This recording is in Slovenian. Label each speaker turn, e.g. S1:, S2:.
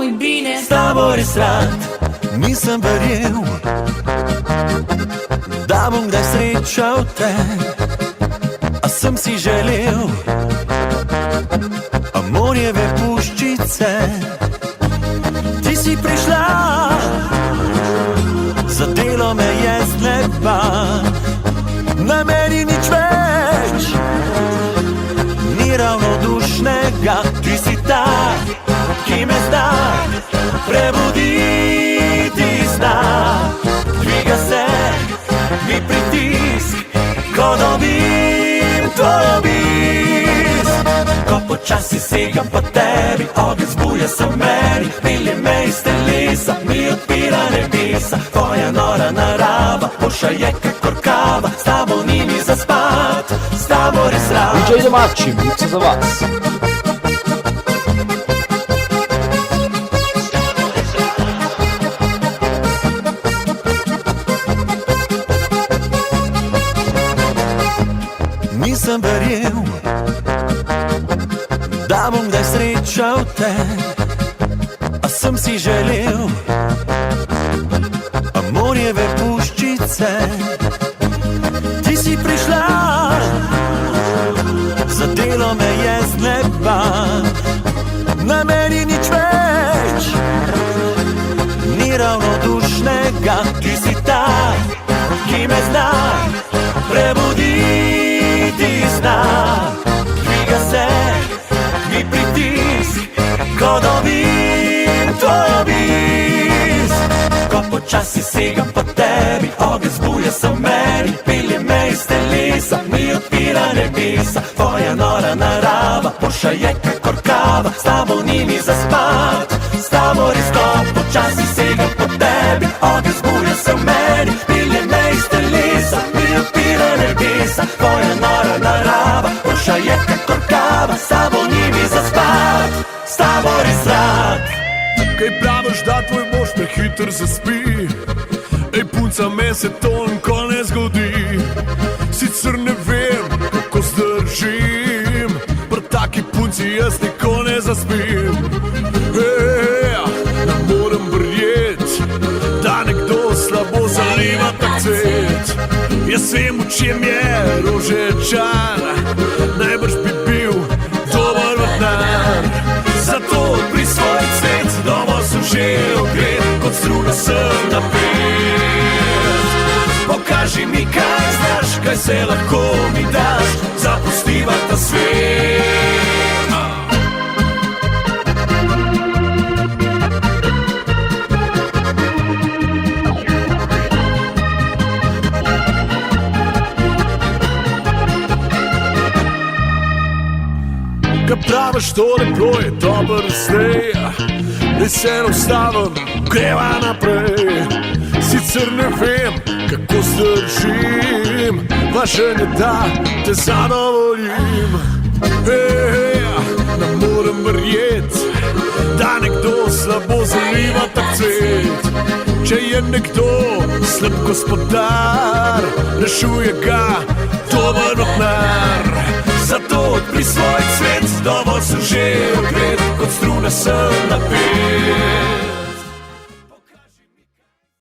S1: moj bine.
S2: S tabo res rad, nisem verjel, da bom kdaj srečal te, a sem si želel morjeve puščice. Ti si prišla, zadelo me je z neba, na meni nič več ni ravnodušnega. Ti si ta, ki me zna prebuditi zna. Dviga se mi pritisk, ko dobim tvoj obisk. Ko počasi segam po tebi, ogenj zbuja se v meni, pilje me iz telesa, mi odpira nebesa. Tvoja nora narava, poša je kakor kava, s tabo ni mi zaspat, s tabo res rad.
S3: DJ domaći, mix za vas.
S2: Nisem verjel, da bom kdaj srečal te, a sem si želel morjeve puščice. Ti si prišla, zadelo me je z neba, na meni nič več ni ravnodušnega. Ti si ta, ki me zna prebuditi zna. Dviga se mi pritisk, ko dobim tvoj obisk. Ko počasi segam po tebi, ogenj zbuja se v meni, pilje me iz telesa, mi odpira nebesa. Tvoja nora narava, poša je kakor kava, s tabo ni mi zaspat, s tabo res ko počasi segam po tebi, ogenj zbuja se v meni, pilje me iz telesa, mi odpira nebesa. Tvoja nora narava, poša je kakor kava, s tabo ni mi zaspat, s tabo res rad.
S4: Kaj praviš, da tvoj mož prehiter zaspi? Ej, punca, me se to nikoli ne zgodi. Sicer ne vem, kako zdržim, pri taki punci jaz nikoli ne zaspim. Ne morem verjet, da nekdo slabo zaliva tak cvet. Jaz vem, v čem je rožečar, najbrž bi bil dober vrtnar. Zato odpri svoj cvet, dovolj sem že ogret, kot struna sem napet. Pokaži mi, kaj znaš, kaj se lahko mi daš, zapustiva ta svet. Kaj praviš, to leplo je dober zdaj, da se ne ustavim, greva naprej. Sicer ne vem, kako zdržim, važen je, da te zadovoljim. Ne morem verjet, da nekdo slabo zaliva tak cvet. Če je nekdo slab gospodar, rešuje ga dober vrtnar. Zato odpri svoj cvet, dovolj sem že ogret, kot struna sem